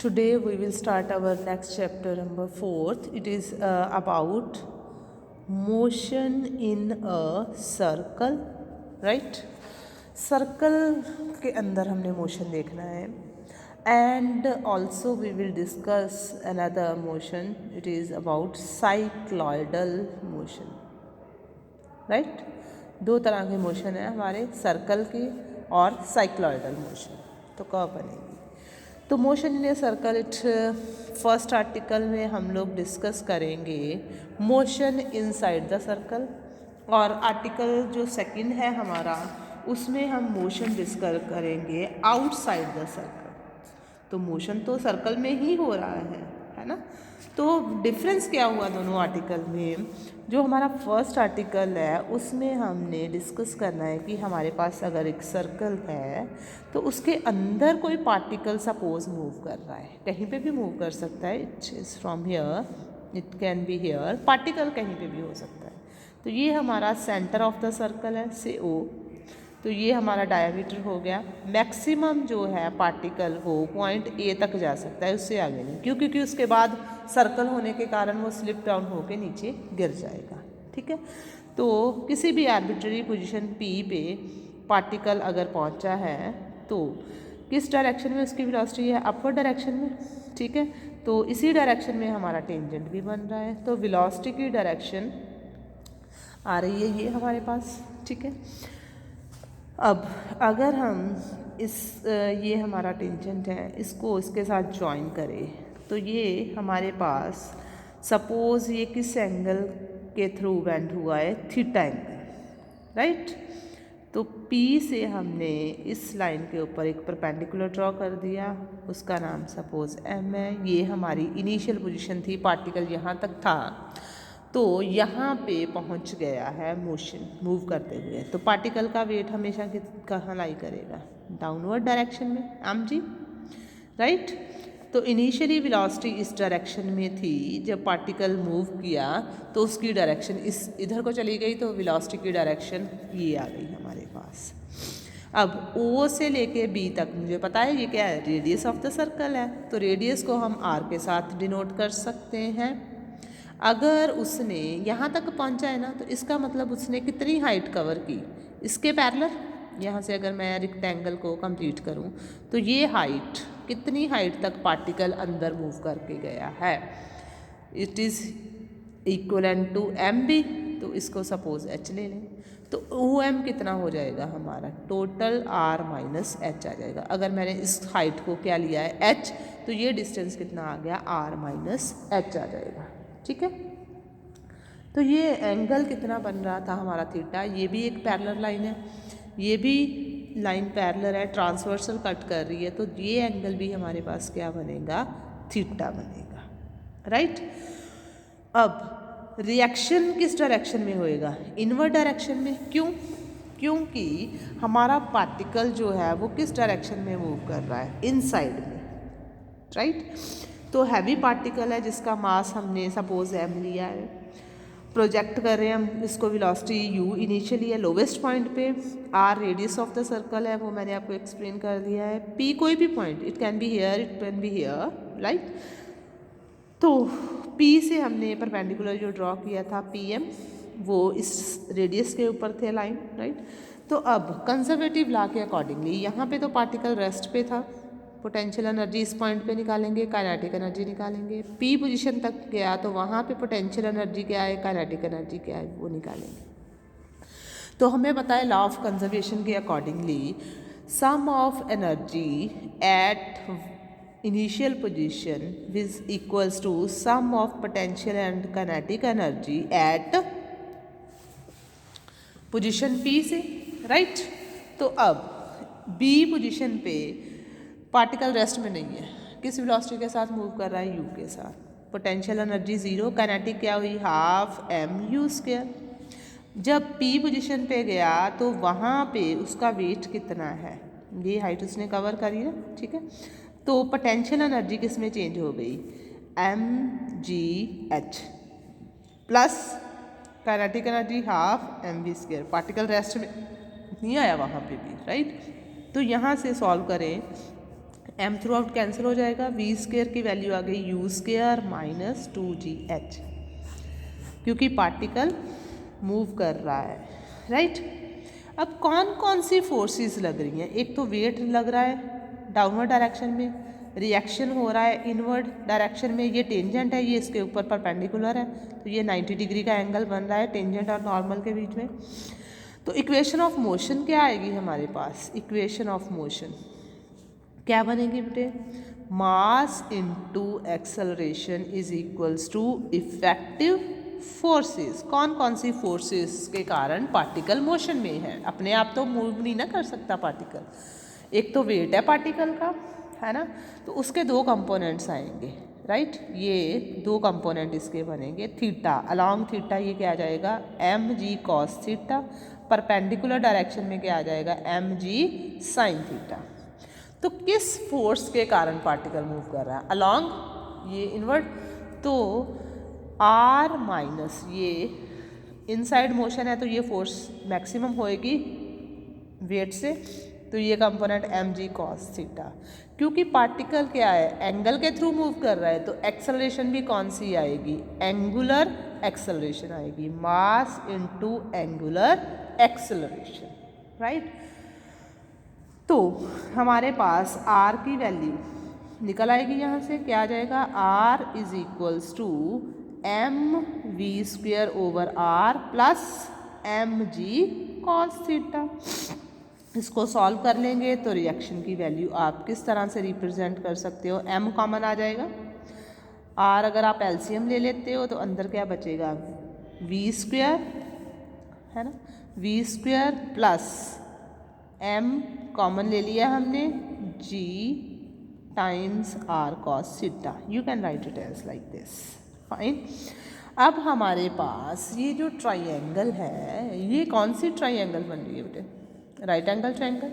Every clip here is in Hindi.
Today we will start our next chapter number 4th. It is about motion in a circle, right? Circle के अंदर हमने मोशन देखना है and also we will discuss another motion. It is about cycloidal motion, right. दो तरह के मोशन है हमारे, सर्कल के और साइक्लॉयडल मोशन. तो कब बनेगी? तो motion in a circle, it first article में हम लोग डिस्कस करेंगे मोशन इनसाइड द सर्कल, और आर्टिकल जो सेकंड है हमारा उसमें हम मोशन डिस्कस करेंगे आउटसाइड द सर्कल. तो मोशन तो सर्कल में ही हो रहा है ना. तो डिफरेंस क्या हुआ दोनों आर्टिकल में? जो हमारा फर्स्ट आर्टिकल है उसमें हमने डिस्कस करना है कि हमारे पास अगर एक सर्कल है तो उसके अंदर कोई पार्टिकल सपोज मूव कर रहा है, कहीं पे भी मूव कर सकता है. It is from here, it can be here. Particle कहीं पे भी हो सकता है. तो ये हमारा सेंटर ऑफ द सर्कल है, से ओ. तो ये हमारा डायमीटर हो गया. मैक्सिमम जो है पार्टिकल वो पॉइंट ए तक जा सकता है, उससे आगे नहीं. क्यों? क्योंकि उसके बाद सर्कल होने के कारण वो स्लिप डाउन होके नीचे गिर जाएगा. ठीक है. तो किसी भी आर्बिट्ररी पोजीशन पी पे पार्टिकल अगर पहुंचा है तो किस डायरेक्शन में उसकी वेलोसिटी है? अपवर्ड डायरेक्शन में. ठीक है. तो इसी डायरेक्शन में हमारा टेंजेंट भी बन रहा है. तो वेलोसिटी की डायरेक्शन आ रही है ये हमारे पास. ठीक है. अब अगर हम ये हमारा टेंजेंट है, इसको इसके साथ ज्वाइन करें तो ये हमारे पास सपोज ये किस एंगल के थ्रू बेंड हुआ है? Theta angle, right. तो P से हमने इस लाइन के ऊपर एक परपेंडिकुलर ड्रॉ कर दिया, उसका नाम सपोज M है. ये हमारी इनिशियल पोजीशन थी, पार्टिकल यहाँ तक था. तो यहाँ पे पहुँच गया है मोशन मूव करते हुए. तो पार्टिकल का वेट हमेशा कहाँ लाई करेगा? डाउनवर्ड डायरेक्शन में. आम जी, राइट. तो इनिशियली वेलोसिटी इस डायरेक्शन में थी. जब पार्टिकल मूव किया तो उसकी डायरेक्शन इधर को चली गई, तो वेलोसिटी की डायरेक्शन ये आ गई हमारे पास. अब O से लेके B तक मुझे पता है ये क्या है? रेडियस ऑफ द सर्कल है. तो रेडियस को हम R के साथ डिनोट कर सकते हैं. अगर उसने यहाँ तक पहुँचा है ना, तो इसका मतलब उसने कितनी हाइट कवर की? इसके पैरेलल. यहाँ से अगर मैं रेक्टेंगल को कंप्लीट करूँ तो ये हाइट, कितनी हाइट तक पार्टिकल अंदर मूव करके गया है? It is equivalent to MB. तो इसको सपोज H ले लें. तो OM कितना हो जाएगा हमारा? टोटल R माइनस H आ जाएगा. अगर मैंने इस हाइट को क्या लिया है? H. तो ये डिस्टेंस कितना आ गया? R माइनस H आ जाएगा. ठीक है. तो ये एंगल कितना बन रहा था हमारा? थीटा. ये भी एक पैरेलल लाइन है, ये भी लाइन पैरेलल है, ट्रांसवर्सल कट कर रही है. तो ये एंगल भी हमारे पास क्या बनेगा? थीटा बनेगा, राइट. अब रिएक्शन किस डायरेक्शन में होएगा? इनवर्ड डायरेक्शन में. क्यों? क्योंकि हमारा पार्टिकल जो है वो किस डायरेक्शन में मूव कर रहा है? इनसाइड में, राइट. तो हैवी पार्टिकल है जिसका मास हमने सपोज M लिया है. प्रोजेक्ट कर रहे हैं हम इसको, वेलोसिटी U इनिशियली है लोवेस्ट पॉइंट पे. R radius of the circle है, वो मैंने आपको एक्सप्लेन कर दिया है. P कोई भी point, it can be here, it can be here, right. तो P से हमने परपेंडिकुलर जो ड्रॉ किया था PM, वो इस रेडियस के ऊपर थे लाइन, राइट. तो अब कंजर्वेटिव लॉ के अकॉर्डिंगली यहाँ पे तो पार्टिकल रेस्ट पे था. पोटेंशियल एनर्जी इस पॉइंट पे निकालेंगे, काइनेटिक एनर्जी निकालेंगे. P पोजीशन तक गया तो वहाँ पे पोटेंशियल एनर्जी क्या है, काइनेटिक एनर्जी क्या है, वो निकालेंगे. तो हमें पता है लॉ ऑफ कंजर्वेशन के accordingly sum of energy at initial position is equals to sum of potential and kinetic energy at position P से, राइट. तो अब B पोजीशन पे पार्टिकल रेस्ट में नहीं है, किस वेलोसिटी के साथ मूव कर रहा है? U के साथ. पोटेंशियल एनर्जी 0, काइनेटिक क्या हुई? Half mu². जब P पोजीशन पे गया तो वहाँ पे उसका वेट कितना है? ये हाइट उसने कवर करी ना, ठीक है. तो पोटेंशियल एनर्जी किस में चेंज हो गई? mgh plus kinetic energy half mv². Particle rest में नहीं आया वहाँ पे भी, राइट. तो यहाँ से सॉल्व करें m थ्रू आउट कैंसिल हो जाएगा, v स्क्वायर की वैल्यू आ गई u स्क्वायर माइनस 2gh, क्योंकि पार्टिकल मूव कर रहा है, राइट। अब कौन कौन सी फोर्सेस लग रही हैं? एक तो वेट लग रहा है डाउनवर्ड डायरेक्शन में, रिएक्शन हो रहा है इनवर्ड डायरेक्शन में, ये टेंजेंट है, ये इसके ऊपर परपेंडिकुलर है, तो ये 90 डिग्री का एंगल बन रहा है टेंजेंट और नॉर्मल के बीच में। तो इक्वेशन ऑफ मोशन क्या आएगी हमारे पास? इक्वेशन ऑफ मोशन क्या बनेगी बेटे? Mass into acceleration is equals to effective forces. कौन कौन सी फोर्सेस के कारण पार्टिकल मोशन में है? अपने आप तो मूव नहीं ना कर सकता पार्टिकल, एक तो वेट है पार्टिकल का, है ना, तो उसके दो कंपोनेंट्स आएंगे, राइट। ये दो कंपोनेंट इसके बनेंगे, थीटा अलॉन्ग थीटा ये क्या आ जाएगा? M G cos theta, perpendicular direction में क्या आ जाएगा? M G sin theta. तो किस फोर्स के कारण पार्टिकल मूव कर रहा है? अलॉन्ग ये इनवर्ड, तो आर माइनस ये इनसाइड मोशन है तो ये फोर्स मैक्सिमम होएगी वेट से, तो ये component M G cos theta. क्योंकि पार्टिकल क्या है? एंगल के थ्रू मूव कर रहा है, तो एक्सेलरेशन भी कौन सी आएगी? एंगुलर एक्सेलरेशन आएगी, मास इनटू एंगुलर एक्सेलरेशन, राइट। तो हमारे पास आर की वैल्यू निकल आएगी यहाँ से, क्या आ जाएगा? R is equals to M V square over R plus M G cos theta. इसको सॉल्व कर लेंगे तो रिएक्शन की वैल्यू आप किस तरह से रिप्रेजेंट कर सकते हो? m कॉमन आ जाएगा, r अगर आप एलसीएम ले लेते हो तो अंदर क्या बचेगा? v स्क्वायर, है ना, v square plus m common ले लिया हमने, g times r cos theta. You can write it as like this, fine. अब हमारे पास ये जो ट्राइंगल है, ये कौन सी ट्राइंगल बन रही है बेटे? Right angle triangle.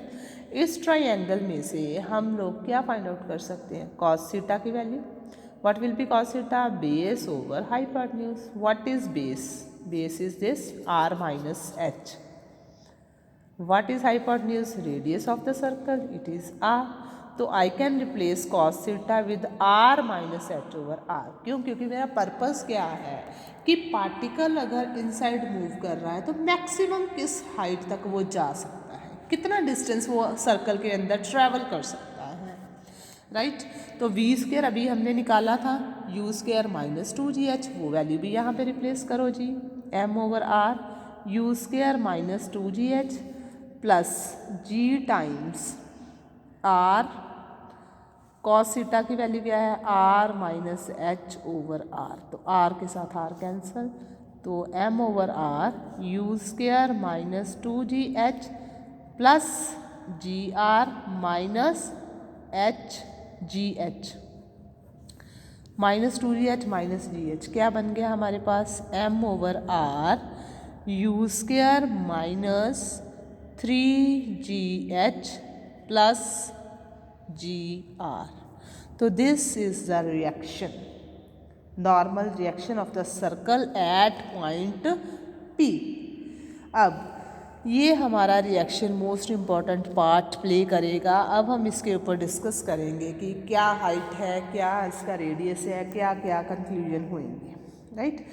इस ट्राइंगल में से हम लोग क्या फाइंड आउट कर सकते हैं? कॉस थीटा की value. What will be cos theta? Base over hypotenuse. What is base? Base is this r minus h। What is hypotenuse? Radius of the circle, it is r। तो I can replace cos theta with r minus H over r। क्यों? क्योंकि मेरा पर्पस क्या है कि पार्टिकल अगर इनसाइड मूव कर रहा है तो मैक्सिमम किस हाइट तक वो जा सकता है, कितना डिस्टेंस वो सर्कल के अंदर ट्रैवल कर सकता है, राइट। तो वी स्क्वायर अभी हमने निकाला था, यू स्क्वायर माइनस 2gh, वो वैल्यू भी यहाँ पे रिप्लेस करो जी, m over r U square minus 2gh plus g times r cos theta की वैल्यू क्या है? r minus H over r, तो r के साथ r कैंसल, तो m over r U square minus 2gh plus G R minus H G H, minus 2gh minus gh क्या बन गया हमारे पास? m over r U square minus 3gh plus G R. तो this is the reaction, normal reaction of the circle eight point P। अब ये हमारा reaction most important part play करेगा। अब हम इसके ऊपर डिस्कस करेंगे कि क्या हाइट है, क्या इसका रेडियस है, क्या क्या कंक्लूजन होंगे, राइट।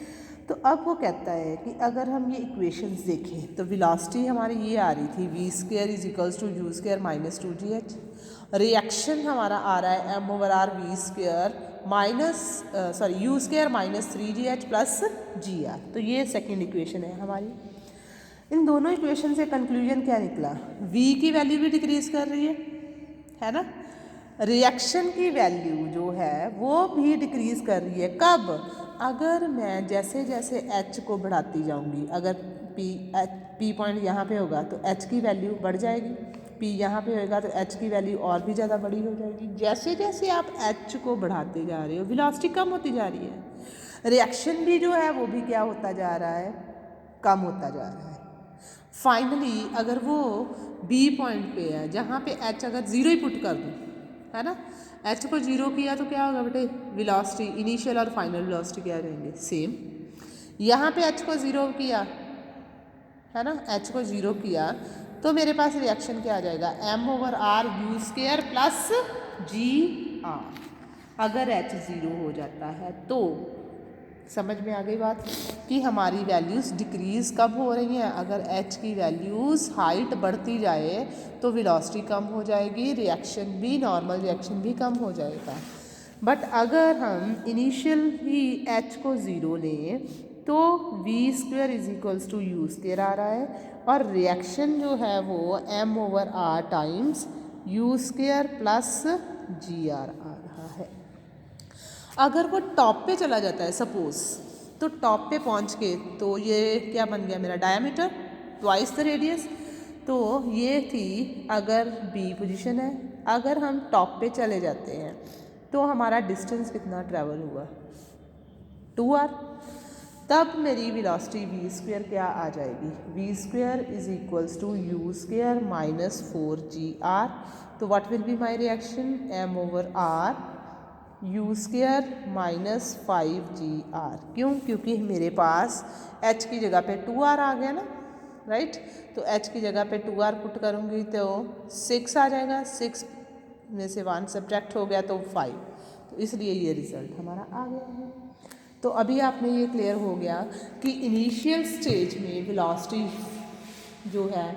तो अब वो कहता है कि अगर हम ये इक्वेशंस देखें तो वेलोसिटी हमारी ये आ रही थी, V square is equals to U square minus 2gh। Reaction हमारा आ रहा है m over r V square minus U square minus 3gh plus G R. तो ये सेकेंड इक्वेशन है हमारी। इन दोनों इक्वेशन से कंक्लूजन क्या निकला? v की वैल्यू भी डिक्रीज कर रही है ना, रिएक्शन की वैल्यू जो है वो भी डिक्रीज कर रही है। कब? अगर मैं जैसे जैसे h को बढ़ाती जाऊंगी, अगर p पॉइंट यहाँ पे होगा तो h की वैल्यू बढ़ जाएगी, p यहाँ पे होगा तो h की वैल्यू और भी ज़्यादा बड़ी हो जाएगी। जैसे जैसे आप h को बढ़ाते जा रहे हो वेलोसिटी कम होती जा रही है, रिएक्शन भी जो है वो भी क्या होता जा रहा है? कम होता जा रहा है। फाइनली अगर वो B पॉइंट पे है जहाँ पे h अगर ज़ीरो ही पुट कर दूँ, है ना, h को ज़ीरो किया तो क्या होगा बेटे? वेलोसिटी इनिशियल और फाइनल वेलोसिटी क्या रहेंगे? सेम। यहाँ पे h को ज़ीरो किया, है ना, h को ज़ीरो किया तो मेरे पास रिएक्शन क्या आ जाएगा? m over r U square plus GR। अगर h 0 हो जाता है तो समझ में आ गई बात कि हमारी वैल्यूज़ डिक्रीज़ कब हो रही हैं। अगर h की वैल्यूज़ हाइट बढ़ती जाए तो वेलोसिटी कम हो जाएगी, रिएक्शन भी, नॉर्मल रिएक्शन भी कम हो जाएगा। बट अगर हम इनिशियल ही h को 0 लें तो v² is equals to u² आ रहा है और रिएक्शन जो है वो m/r times u² plus GR आ रहा है। अगर वो टॉप पे चला जाता है सपोज, तो टॉप पे पहुंच के तो ये क्या बन गया मेरा डायमीटर ट्वाइस द रेडियस। तो ये थी अगर बी पोजीशन है। अगर हम टॉप पे चले जाते हैं तो हमारा डिस्टेंस कितना ट्रैवल हुआ 2r। तब मेरी वेलोसिटी v² क्या आ जाएगी, v² is equals to u² minus 4gr। तो what will be my reaction, m/r u² minus 5gr। क्यों, क्योंकि मेरे पास h की जगह पे 2r आ गया ना, राइट। तो h की जगह पे 2r पुट करूँगी तो 6 आ जाएगा, 6 में से 1 सब्ट्रैक्ट हो गया तो 5। तो इसलिए ये रिजल्ट हमारा आ गया है। तो अभी आप में ये क्लियर हो गया कि इनिशियल स्टेज में वेलोसिटी जो है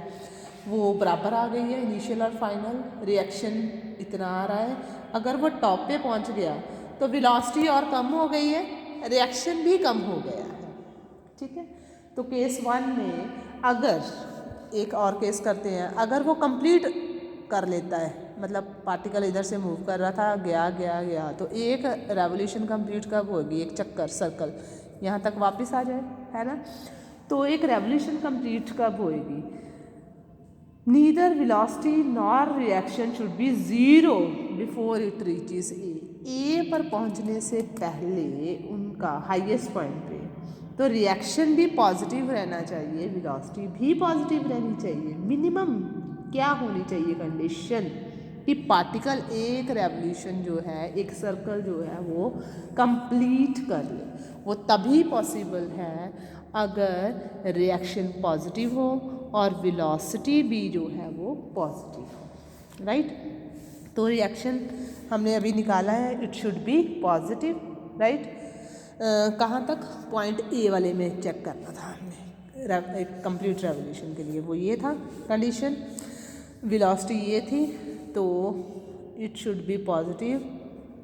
वो बराबर आ गई है, इनिशियल और फाइनल। रिएक्शन इतना आ रहा है। अगर वो टॉप पे पहुंच गया तो वेलोसिटी और कम हो गई है, रिएक्शन भी कम हो गया है, ठीक है। तो केस 1 में अगर एक और केस करते हैं, अगर वो कंप्लीट कर लेता है, मतलब पार्टिकल इधर से मूव कर रहा था, गया गया गया, तो एक रेवोल्यूशन कंप्लीट कब होगी, एक चक्कर सर्कल यहाँ तक वापस आ जाए, है ना। तो एक रेवोल्यूशन कंप्लीट कब होएगी, neither velocity nor reaction should be 0 before it reaches A पर पहुँचने से पहले उनका हाईएस्ट पॉइंट पे। तो रिएक्शन भी पॉजिटिव रहना चाहिए, वेलोसिटी भी पॉजिटिव रहनी चाहिए। मिनिमम क्या होनी चाहिए कंडीशन कि पार्टिकल एक रेवोल्यूशन जो है, एक सर्कल जो है वो कंप्लीट कर ले। वो तभी पॉसिबल है अगर रिएक्शन पॉजिटिव हो और वेलोसिटी भी जो है वो पॉजिटिव हो, राइट। तो रिएक्शन हमने अभी निकाला है, it should be positive, right. कहाँ तक, पॉइंट ए वाले में चेक करना था हमने एक कंप्लीट रेवोल्यूशन के लिए, वो ये था कंडीशन। वेलोसिटी ये थी तो it should be positive,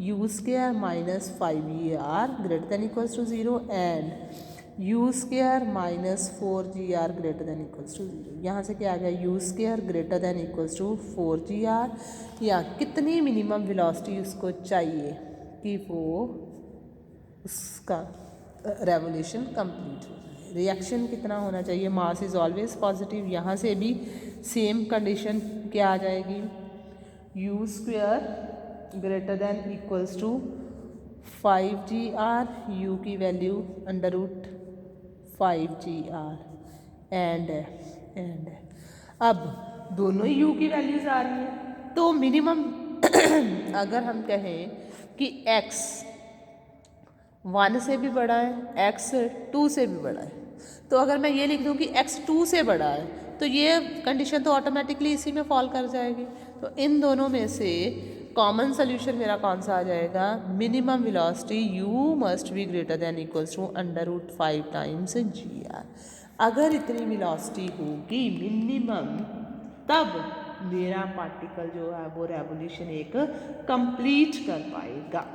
u² minus 5er greater than equals to 0 and u² minus 4gr greater than equals to 0। यहाँ से क्या आ गया, u² greater than equals to 4gr। या कितनी मिनिमम वेलोसिटी उसको चाहिए कि वो उसका रेवोल्यूशन कंप्लीट हो जाए। रिएक्शन कितना होना चाहिए, मास इज ऑलवेज पॉजिटिव। यहाँ से भी सेम कंडीशन क्या आ जाएगी, u² greater than equals to 5gr, u की वैल्यू √5gr एंड अब दोनों u की वैल्यूज आ रही हैं तो मिनिमम अगर हम कहें कि x 1 से भी बड़ा है, x 2 से भी बड़ा है, तो अगर मैं ये लिख दूँ कि x 2 से बड़ा है तो ये कंडीशन तो ऑटोमेटिकली इसी में फॉल कर जाएगी। तो इन दोनों में से कॉमन सोल्यूशन मेरा कौन सा आ जाएगा, minimum velocity u must be greater than equals to √5 times gr। अगर इतनी वेलोसिटी होगी मिनिमम, तब मेरा पार्टिकल जो है वो रेवोल्यूशन एक कंप्लीट कर पाएगा।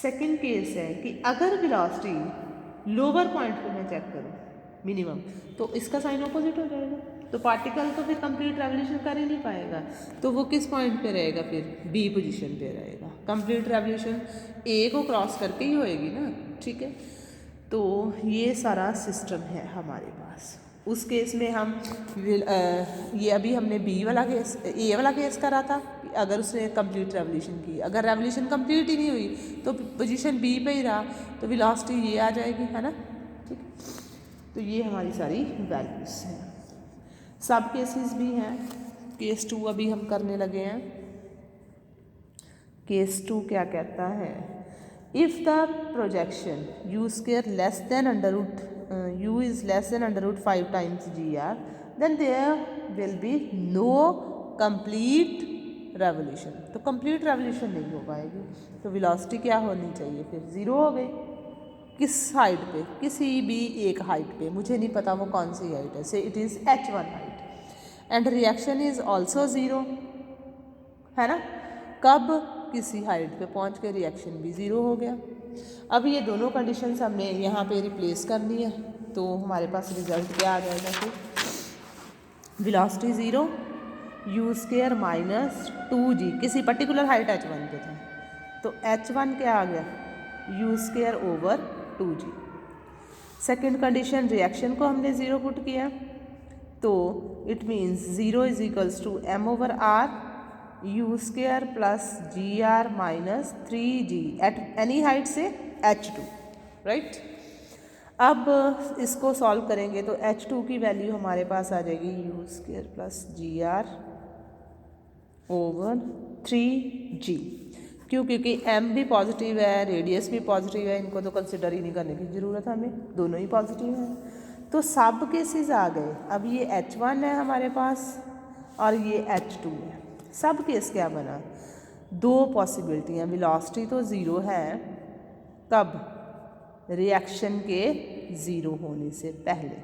सेकंड केस है कि अगर वेलोसिटी लोअर पॉइंट पे मैं चेक करूँ मिनिमम, तो इसका साइन ऑपोजिट हो जाएगा, तो पार्टिकल तो फिर कंप्लीट रेवोल्यूशन कर ही नहीं पाएगा। तो वो किस पॉइंट पे रहेगा, फिर बी पोजीशन पे रहेगा। कंप्लीट रेवोल्यूशन ए को क्रॉस करके ही होएगी ना, ठीक है। तो ये सारा सिस्टम है हमारे पास। उस केस में हम ये अभी हमने बी वाला केस, ए वाला केस करा था, अगर उसने कंप्लीट रेवोल्यूशन की, अगर रेवोल्यूशन कंप्लीट ही नहीं हुई तो पोजीशन बी पे ही रहा तो वेलोसिटी ये आ जाएगी, है ना, ठीक है। तो ये हमारी सारी वैल्यूज हैं। सब केसेस भी हैं। केस 2 अभी हम करने लगे हैं। केस 2 क्या कहता है, if the projection u² less than u is less than √5 times gr, then there will be no complete revolution. तो कंप्लीट रेवोल्यूशन नहीं हो पाएगी, तो वेलोसिटी क्या होनी चाहिए फिर, 0 हो गई। किस हाइट पे, किसी भी एक हाइट पे, मुझे नहीं पता वो कौन सी हाइट है, से it is h1 height and reaction is also 0, है ना। कब, किसी हाइट पे पहुंच के रिएक्शन भी 0 हो गया। अब ये दोनों कंडीशंस हमने यहाँ पे रिप्लेस करनी है, तो हमारे पास रिजल्ट क्या आ जाएगा फिर, velocity 0 u square minus 2g, किसी पर्टिकुलर हाइट h1 पे था, तो h1 क्या आ गया, u square over 2g। Second condition, reaction को हमने 0 पुट किया, तो it means 0 is equals to m over r u square plus G R minus 3g at any height से h2, राइट। अब इसको सॉल्व करेंगे तो h2 की वैल्यू हमारे पास आ जाएगी u square plus G R over 3g। क्यों, क्योंकि m भी पॉजिटिव है, रेडियस भी पॉजिटिव है, इनको तो कंसिडर ही नहीं करने की ज़रूरत है हमें, दोनों ही पॉजिटिव हैं। तो सब केसेस आ गए। अब ये h1 है हमारे पास और ये h2 है। सब केस क्या बना, दो पॉसिबिलिटियाँ, वेलोसिटी तो 0 है, कब, रिएक्शन के 0 होने से पहले।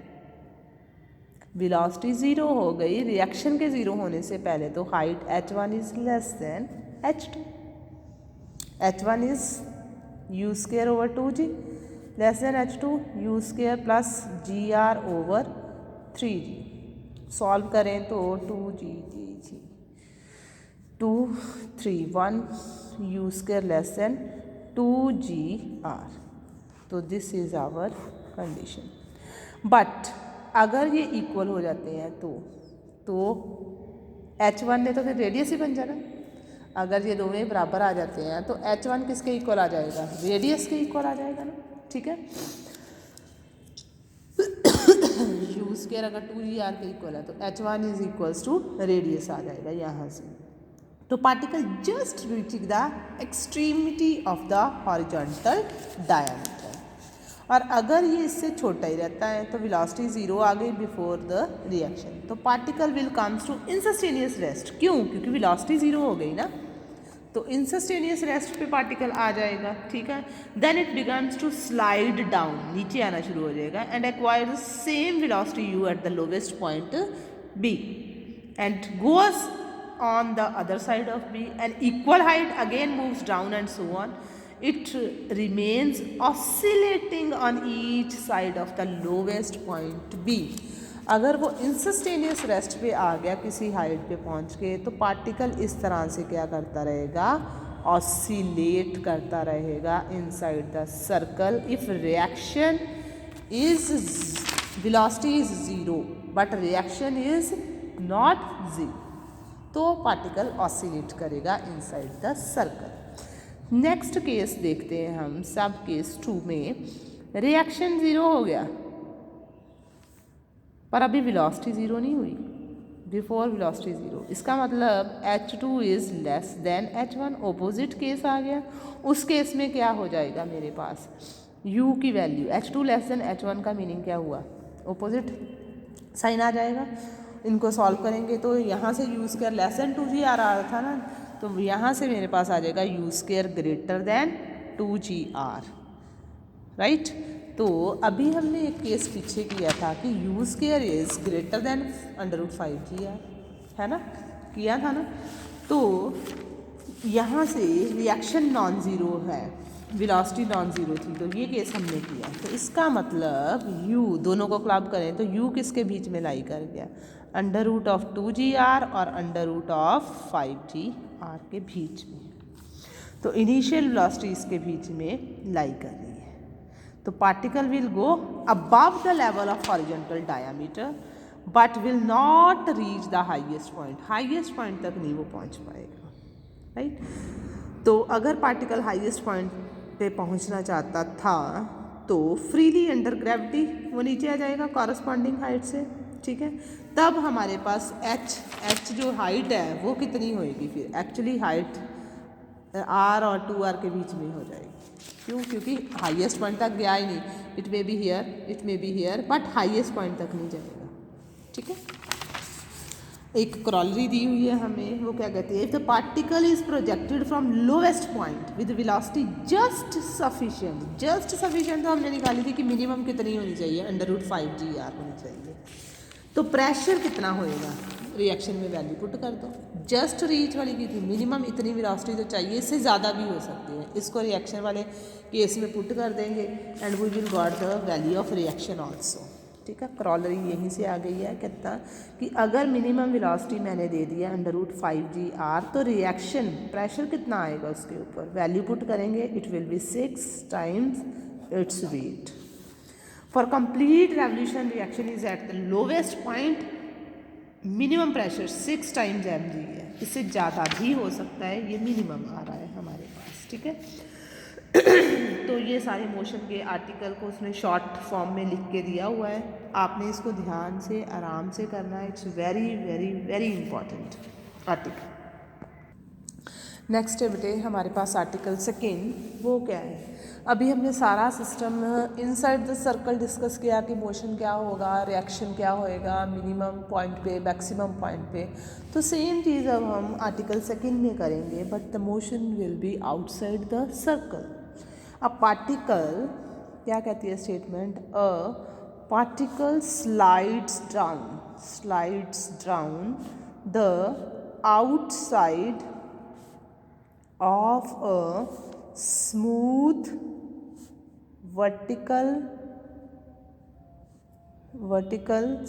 वेलोसिटी 0 हो गई रिएक्शन के 0 होने से पहले, तो height h1 is less than h2। h1 is u square over 2g less than h2 u square plus G R over 3g। Solve करें तो 2g 2 3 1 u square less than 2gr। तो this is our condition. But अगर ये इक्वल हो जाते हैं तो h1 ने तो फिर रेडियस ही बन जाना। अगर ये दोनों बराबर आ जाते हैं तो h1 किसके इक्वल आ जाएगा, रेडियस के इक्वल आ जाएगा ना, ठीक है। u स्क्वायर अगर 2gr के इक्वल है तो h1 is equals to radius आ जाएगा यहाँ से। तो particle just reaching the extremity of the horizontal diameter, और अगर ये इससे छोटा ही रहता है तो वेलोसिटी 0 आ गई बिफोर द रिएक्शन, तो particle will comes to instantaneous rest. क्यों, क्योंकि वेलोसिटी 0 हो गई ना, तो इंसस्टेनियस रेस्ट पे पार्टिकल आ जाएगा, ठीक है। Then it begins to slide down, नीचे आना शुरू हो जाएगा, and acquire the same velocity u at the lowest point b and goes on the other side of B, and equal height again moves down and so on. It remains oscillating on each side of the lowest point B. अगर वो इंसस्टेनियस रेस्ट पे आ गया किसी हाइट पे पहुंच के, तो पार्टिकल इस तरह से क्या करता रहेगा, ऑसिलेट करता रहेगा inside the circle. If reaction is, velocity is 0 but reaction is not 0, तो पार्टिकल ऑसिलेट करेगा inside the circle. Next case देखते हैं हम, सब केस 2 में रिएक्शन 0 हो गया पर अभी वेलोसिटी 0 नहीं हुई, बिफोर वेलोसिटी 0, इसका मतलब h2 is less than h1। Opposite case आ गया, उस केस में क्या हो जाएगा मेरे पास, u की value h2 less than h1 का मीनिंग क्या हुआ, ऑपोजिट साइन आ जाएगा। इनको सॉल्व करेंगे तो यहाँ से u square less than 2g आ रहा था ना, तो यहाँ से मेरे पास आ जाएगा u square greater than 2gr, right. तो अभी हमने एक केस पीछे किया था कि u square is greater than √5gr, है ना, किया था ना। तो यहाँ से रिएक्शन नॉन ज़ीरो है, वेलोसिटी नॉन ज़ीरो थी, तो ये केस हमने किया। तो इसका मतलब u, दोनों को क्लब करें तो u किसके बीच में लाई कर गया, √2gr और √5gr के बीच में। तो इनिशियल वेलोसिटी इसके बीच में लाई कर रही है। तो particle will go above the level of horizontal diameter but will not reach the highest point, highest point तक नहीं वो पहुंच पाएगा, राइट। तो अगर पार्टिकल हाईएस्ट पॉइंट पे पहुंचना चाहता था तो फ्रीली अंडर ग्रेविटी वो नीचे आ जाएगा कॉरस्पॉन्डिंग हाइट से, ठीक है। तब हमारे पास h जो हाइट है वो कितनी होएगी फिर, एक्चुअली हाइट r और 2r के बीच में हो जाएगी। क्यों, क्योंकि हाईएस्ट पॉइंट तक गया ही नहीं, it may be here, it may be here, but highest point तक नहीं जाएगा, ठीक है। एक क्रॉलरी दी हुई है हमें, वो क्या कहती है, if the particle is projected from lowest point with velocity just sufficient तो हमने निकाली थी कि मिनिमम कितनी होनी चाहिए, √5 g होनी चाहिए। तो प्रेशर कितना होएगा, रिएक्शन में वैल्यू पुट कर दो, जस्ट रीच वाली की थी, मिनिमम इतनी वेलोसिटी तो चाहिए, इससे ज़्यादा भी हो सकती है, इसको रिएक्शन वाले केस में पुट कर देंगे and we will got the value of reaction also. ठीक है, क्रॉलरी यहीं से आ गई है, कहता कि अगर मिनिमम वेलोसिटी मैंने दे दिया √5 g तो रिएक्शन प्रेशर कितना आएगा उसके ऊपर, वैल्यू पुट करेंगे, it will B 6 times its weight. For complete revolution reaction is eight the lowest point, minimum pressure 6 times mg है, इससे ज़्यादा भी हो सकता है, ये मिनिमम आ रहा है हमारे पास। ठीक है, तो ये सारे मोशन के आर्टिकल को उसने शॉर्ट फॉर्म में लिख के दिया हुआ है, आपने इसको ध्यान से आराम से करना है, it's very very very important article. Next है बेटे हमारे पास आर्टिकल सेकेंड, वो क्या है, अभी हमने सारा system inside the circle discuss किया कि मोशन क्या होगा, रिएक्शन क्या होएगा मिनिमम पॉइंट पे, मैक्सिमम पॉइंट पे, तो सेम चीज़ अब हम आर्टिकल सेकेंड में करेंगे, but the motion will be outside the circle. A particle, क्या कहती है statement, a particle slides down the outside of a smooth vertical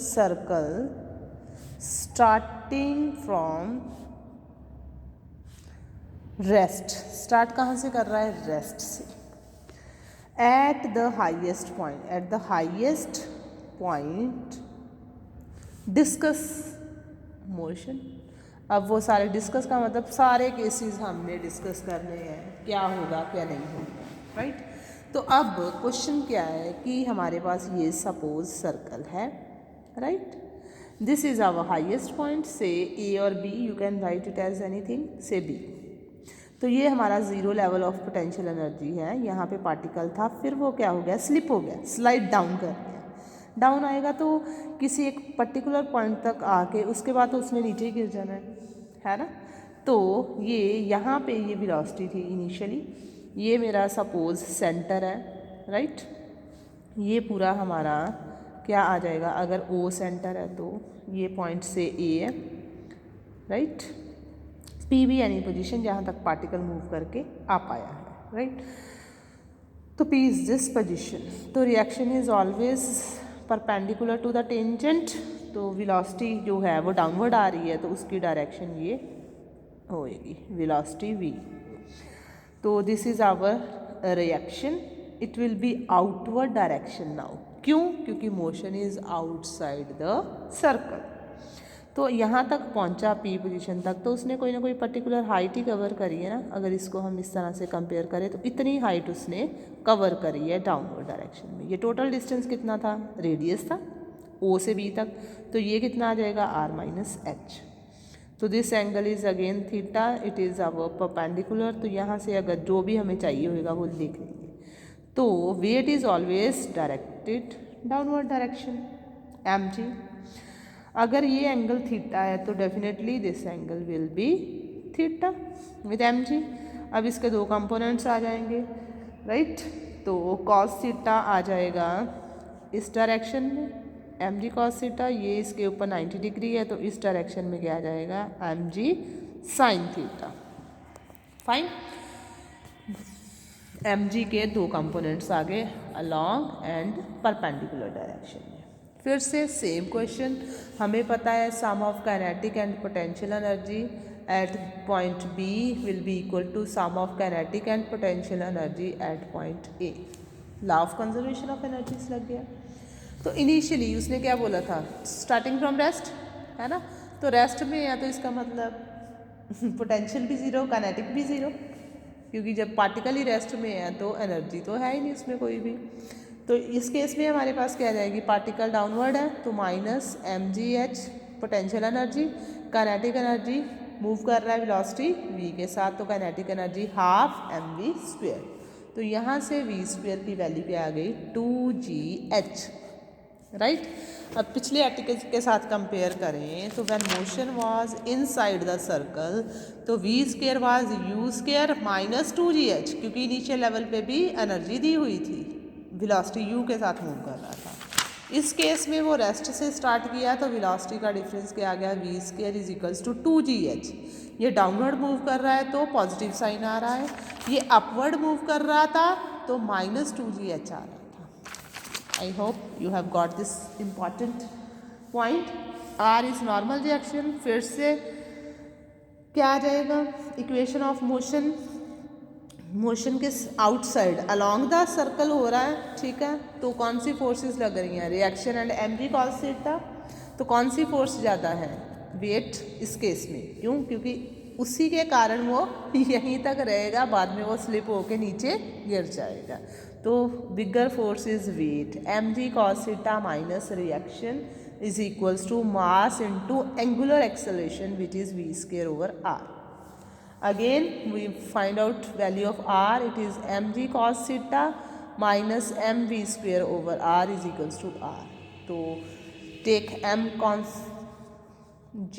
circle starting from rest, start कहाँ से कर रहा है, रेस्ट से, at the highest point discuss motion। अब वो सारे डिस्कस का मतलब सारे केसेस हमने डिस्कस करने हैं, क्या होगा क्या नहीं होगा, राइट। तो अब क्वेश्चन क्या है कि हमारे पास ये सपोज सर्कल है, right, this is our highest point, say A और B, you can write it as anything, say B. तो ये हमारा 0 लेवल ऑफ पोटेंशियल एनर्जी है, यहाँ पे पार्टिकल था, फिर वो क्या हो गया, स्लिप हो गया, स्लाइड डाउन कर गया, डाउन आएगा तो किसी एक पर्टिकुलर पॉइंट तक आके उसके बाद तो उसने नीचे ही गिर जाना है ना। तो ये यहाँ पे ये वेलोसिटी थी इनिशियली, ये मेरा सपोज सेंटर है, राइट, ये पूरा हमारा क्या आ जाएगा, अगर ओ सेंटर है तो ये पॉइंट से ए है, राइट, पी भी यानी पोजीशन जहाँ तक पार्टिकल मूव करके आ पाया है, राइट। तो पी इज दिस पोजीशन, तो reaction is always perpendicular to the tangent, तो वेलोसिटी जो है वो डाउनवर्ड आ रही है, तो उसकी डायरेक्शन ये होएगी वेलोसिटी v। तो this is our reaction, it will be outward direction now, क्यों, क्योंकि motion is outside the circle. तो यहाँ तक पहुँचा पी पोजीशन तक, तो उसने कोई ना कोई पर्टिकुलर हाइट ही कवर करी है ना, अगर इसको हम इस तरह से कंपेयर करें तो इतनी हाइट उसने कवर करी है डाउनवर्ड डायरेक्शन में। ये टोटल डिस्टेंस कितना था, रेडियस था ओ से बी तक, तो ये कितना आ जाएगा, r-h। तो this angle is again theta, it is our perpendicular, तो यहाँ से अगर जो भी हमें चाहिए होगा वो लिख लेंगे। तो weight is always directed downward direction mg। अगर ये एंगल थीटा है तो definitely this angle will be theta with mg। अब इसके दो कंपोनेंट्स आ जाएंगे, राइट, तो cos थीटा आ जाएगा इस डायरेक्शन में, mg cos थीटा, ये इसके ऊपर 90 डिग्री है, तो इस डायरेक्शन में क्या आ जाएगा, mg sin theta. Fine, mg के दो कंपोनेंट्स आ गए अलॉन्ग एंड परपेंडिकुलर डायरेक्शन में। फिर से सेम क्वेश्चन, हमें पता है sum of kinetic and potential energy at point B will be equal to sum of kinetic and potential energy at point A. Law of conservation of energies लग गया। तो इनिशियली उसने क्या बोला था, स्टार्टिंग फ्रॉम रेस्ट, है ना, तो रेस्ट में है तो इसका मतलब पोटेंशियल भी ज़ीरो, काइनेटिक भी ज़ीरो, क्योंकि जब पार्टिकल ही रेस्ट में है तो एनर्जी तो है ही नहीं उसमें कोई भी। तो इस केस में हमारे पास क्या जाएगी, पार्टिकल डाउनवर्ड है तो minus mgh potential energy, kinetic energy move कर रहा है वेलोसिटी v के साथ, तो काइनेटिक एनर्जी हाफ mv²। तो यहाँ से v² की वैल्यू क्या आ गई, 2gh, राइट। अब पिछले आर्टिकल के साथ कंपेयर करें तो when motion was inside the circle तो v square was u square minus 2gh, क्योंकि इनिशियल लेवल पे भी एनर्जी दी हुई थी, वेलोसिटी u के साथ मूव कर रहा था। इस केस में वो रेस्ट से स्टार्ट किया तो वेलोसिटी का डिफरेंस क्या आ गया, V square is equals to 2gh। ये डाउनवर्ड मूव कर रहा है तो पॉजिटिव साइन आ रहा है, ये अपवर्ड मूव कर रहा था तो माइनस 2gh आ रहा था। I hope you have got this important point. R is normal reaction। फिर से क्या आ जाएगा, इक्वेशन ऑफ मोशन, मोशन के आउटसाइड अलोंग द सर्कल हो रहा है, ठीक है, तो कौन सी फोर्सेस लग रही हैं, reaction and mg cos theta. तो कौन सी फोर्स ज़्यादा है, वेट इस केस में, क्यों, क्योंकि उसी के कारण वो यहीं तक रहेगा, बाद में वो स्लिप होके नीचे गिर जाएगा। तो bigger force is weight, mg cos theta minus reaction is equals to mass into angular acceleration which is v square over r। Again we find out value of r, it is mg cos theta minus mv square over r is equals to r। तो take m cos g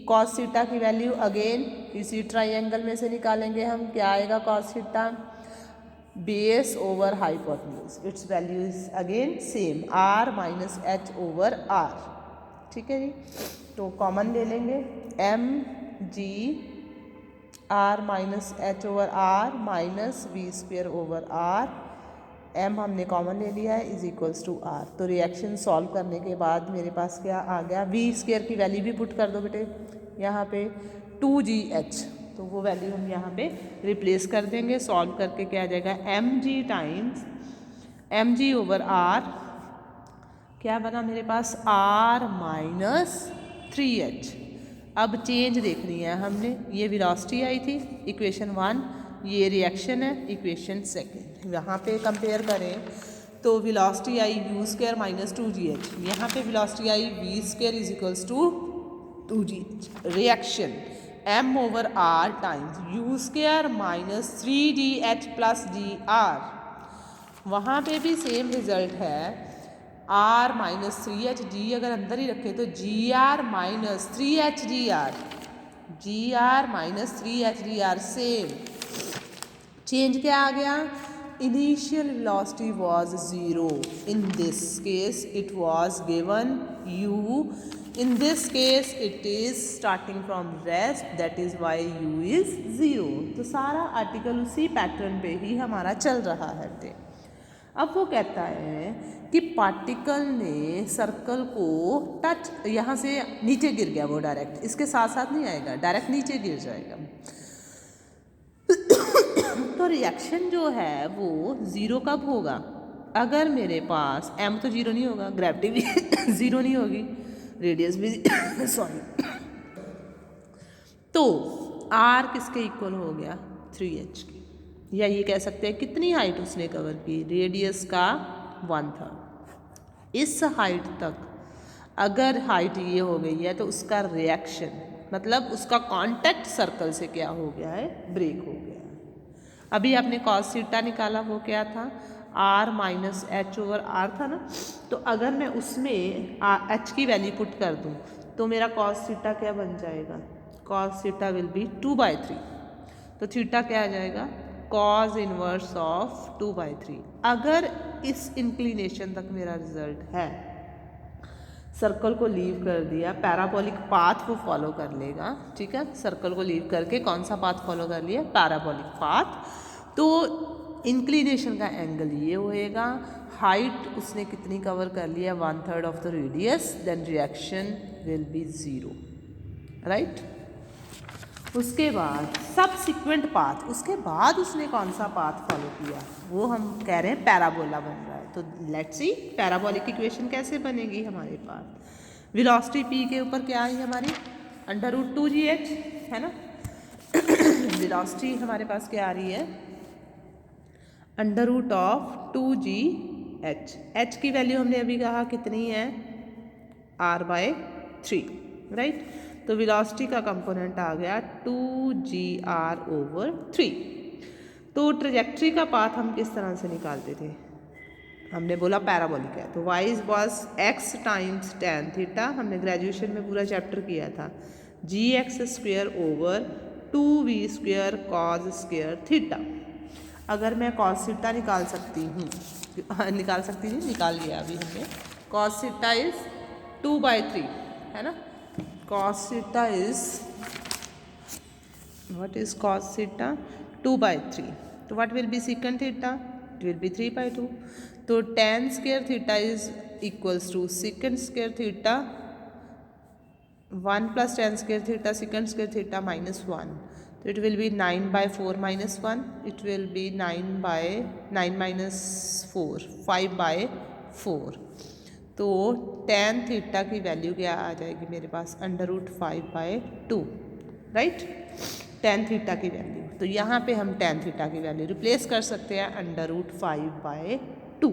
cos theta की वैल्यू, अगेन इसी ट्राइंगल में से निकालेंगे हम, क्या आएगा cos theta, base over hypotenuse, it's value is again same r minus H over r, ठीक है जी। तो कॉमन ले लेंगे, m g r minus H over r minus V square over r, m हमने कॉमन ले लिया है, इज इक्वल्स टू r। तो रिएक्शन सॉल्व करने के बाद मेरे पास क्या आ गया, वी स्क्वेयर की वैल्यू भी पुट कर दो बेटे यहाँ पे 2gh, तो वो वैल्यू हम यहाँ पे रिप्लेस कर देंगे, सॉल्व करके क्या आ जाएगा, mg times mg over r, क्या बना मेरे पास, r माइनस 3h। अब चेंज देखनी है हमने, ये वेलोसिटी आई थी इक्वेशन 1, ये रिएक्शन है इक्वेशन सेकेंड। यहाँ पे कंपेयर करें तो वेलोसिटी आई u स्क्वायर माइनस 2gh, यहाँ पे वेलोसिटी आई v square is equals to 2gh। Reaction m over r times u square minus 3dh plus gr, वहाँ पे भी सेम रिजल्ट है, r माइनस 3h, g अगर अंदर ही रखे तो gr minus 3hgr, gr minus 3hgr same. Change क्या आ गया, initial velocity was 0, in this case it was given u, in this case it is starting from rest, that is why u is 0। तो सारा आर्टिकल उसी पैटर्न पे ही हमारा चल रहा है। अब वो कहता है कि पार्टिकल ने सर्कल को टच, यहाँ से नीचे गिर गया वो डायरेक्ट, इसके साथ साथ नहीं आएगा, डायरेक्ट नीचे गिर जाएगा। तो रिएक्शन जो है वो 0 कब होगा, अगर मेरे पास m तो 0 नहीं होगा, ग्रेविटी भी 0 नहीं होगी, रेडियस भी सॉरी, तो r किसके इक्वल हो गया, 3h की, या ये कह सकते हैं कितनी हाइट उसने कवर की, रेडियस का 1/3। इस हाइट तक अगर हाइट ये हो गई है तो उसका रिएक्शन मतलब उसका कांटेक्ट सर्कल से क्या हो गया है, ब्रेक हो गया है। अभी आपने cos थीटा निकाला, वो क्या था, r minus H over r था ना, तो अगर मैं उसमें h की वैल्यू पुट कर दूं तो मेरा cos थीटा क्या बन जाएगा, cos थीटा विल बी 2/3। तो थीटा क्या आ जाएगा, cos इनवर्स ऑफ 2/3। अगर इस इंक्लिनेशन तक मेरा रिजल्ट है, सर्कल को लीव कर दिया, पैराबोलिक पाथ वो फॉलो कर लेगा, ठीक है, सर्कल को लीव करके कौन सा पाथ फॉलो कर लिया, पैराबोलिक पाथ, तो इंक्लिनेशन का एंगल ये होएगा, हाइट उसने कितनी कवर कर लिया, 1/3 of the radius, then reaction will be 0, right. उसके बाद सबसिक्वेंट पाथ, उसके बाद उसने कौन सा पाथ फॉलो किया, वो हम कह रहे हैं पैराबोला बन रहा है। तो लेट्स सी पैराबोलिक इक्वेशन कैसे बनेगी हमारे पास, वेलोसिटी p के ऊपर क्या आई हमारी, √2gh है ना, वेलोसिटी हमारे पास क्या आ रही है, √2gh, h की वैल्यू हमने अभी कहा कितनी है, r/3, राइट। तो वेलोसिटी का कंपोनेंट आ गया 2gr/3। तो ट्रेजेक्ट्री का पाथ हम किस तरह से निकालते थे, हमने बोला पैराबोलिक है, तो y was x times tan theta, हमने ग्रेजुएशन में पूरा चैप्टर किया था, g x square over 2v² cos square theta. अगर मैं कॉस थीटा निकाल सकती हूँ, निकाल लिया अभी हमने, कॉस थीटा इज 2/3 है ना, cos theta is what is cos theta 2/3, तो what will be secant theta, it will be 3/2, तो tan square theta is equals to secant square theta 1 plus tan square theta secant square theta minus 1, so it will be 9/4 minus 1, it will be 9 minus 4 5/4, तो tan थीटा की वैल्यू क्या आ जाएगी मेरे पास, √5/2, राइट, tan थीटा की वैल्यू। तो यहाँ पे हम tan थीटा की वैल्यू रिप्लेस कर सकते हैं √5/2।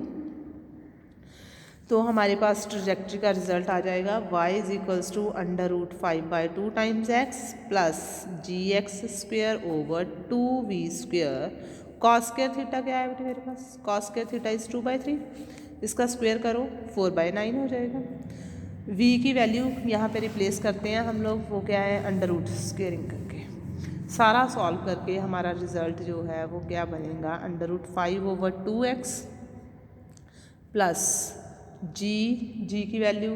तो हमारे पास ट्रजेक्ट्री का रिजल्ट आ जाएगा y is equals to √5/2 times x plus gx² over 2v², cos square theta क्या है बेटे मेरे पास, कॉस स्क्वायर थीटा इज 2/3, इसका स्क्वायर करो 4/9 हो जाएगा। v की वैल्यू यहाँ पे रिप्लेस करते हैं हम लोग, वो क्या है अंडर रूट स्क्वेयरिंग करके, सारा सॉल्व करके हमारा रिजल्ट जो है वो क्या बनेगा, √5/2x प्लस जी की वैल्यू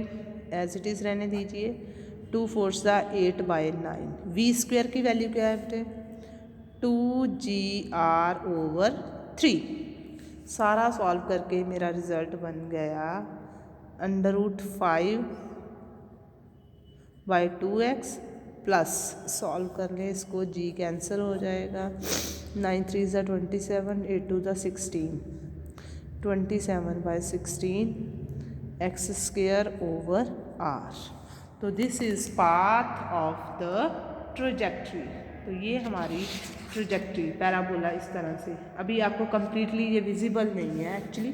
एज इट इज़ रहने दीजिए, 2 4 8/9, v² की वैल्यू क्या है बेटे 2gr ओवर 3, सारा सॉल्व करके मेरा रिजल्ट बन गया √5/2x प्लस, सॉल्व कर लें इसको, g कैंसिल हो जाएगा, 9 3 27, 8 2 16, 27/16 x² ओवर r, तो this is path of the trajectory. तो ये हमारी ट्रोजेक्ट्री पैराबोला इस तरह से, अभी आपको कम्प्लीटली ये विजिबल नहीं है एक्चुअली,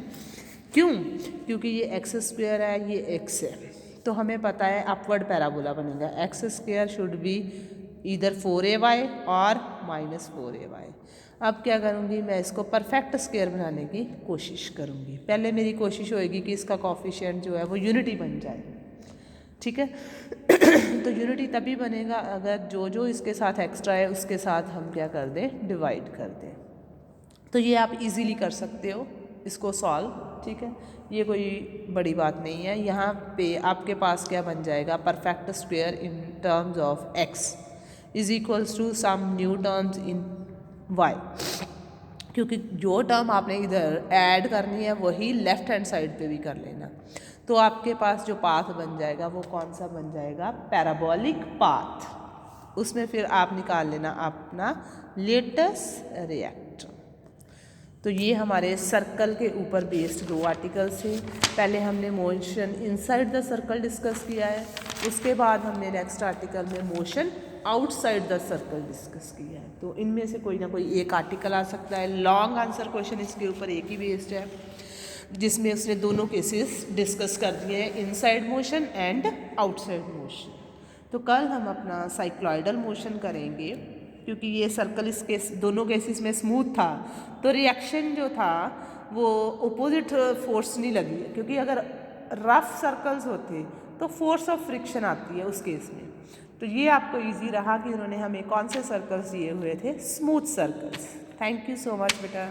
क्यों, क्योंकि ये x² है, ये x है, तो हमें पता है अपवर्ड पैराबोला बनेगा, x² शुड बी इधर 4ay और -4ay। अब क्या करूँगी मैं, इसको परफेक्ट स्क्वायर बनाने की कोशिश करूँगी, पहले मेरी कोशिश होएगी कि इसका कोफिशिएंट जो है वो यूनिटी बन जाए, ठीक है तो यूनिटी तभी बनेगा अगर जो इसके साथ एक्स्ट्रा है उसके साथ हम क्या कर दें, डिवाइड कर दें। तो ये आप इजीली कर सकते हो इसको सॉल्व, ठीक है, ये कोई बड़ी बात नहीं है। यहाँ पे आपके पास क्या बन जाएगा, perfect square in terms of x is equals to some new terms in y, क्योंकि जो टर्म आपने इधर ऐड करनी है वही लेफ्ट हैंड साइड पे भी कर लेना, तो आपके पास जो पाथ बन जाएगा वो कौन सा बन जाएगा, पैराबोलिक पाथ, उसमें फिर आप निकाल लेना अपना लेटेस्ट रिएक्ट। तो ये हमारे सर्कल के ऊपर बेस्ड 2 आर्टिकल्स थे, पहले हमने motion inside the circle discuss किया है, उसके बाद हमने नेक्स्ट आर्टिकल में motion outside the circle discuss किया है। तो इनमें से कोई ना कोई एक आर्टिकल आ सकता है, लॉन्ग आंसर क्वेश्चन इसके ऊपर एक ही बेस्ड है, जिसमें उसने दोनों केसेस डिस्कस कर दिए हैं, inside motion and outside motion. तो कल हम अपना साइक्लॉइडल मोशन करेंगे, क्योंकि ये सर्कल इस केस दोनों केसेस में स्मूथ था, तो रिएक्शन जो था वो अपोजिट फोर्स नहीं लगी, क्योंकि अगर रफ सर्कल्स होते तो फोर्स ऑफ फ्रिक्शन आती है उस केस में। तो ये आपको इजी रहा कि उन्होंने हमें कौन से सर्कल्स दिए हुए थे, smooth circles. Thank you so much बेटा।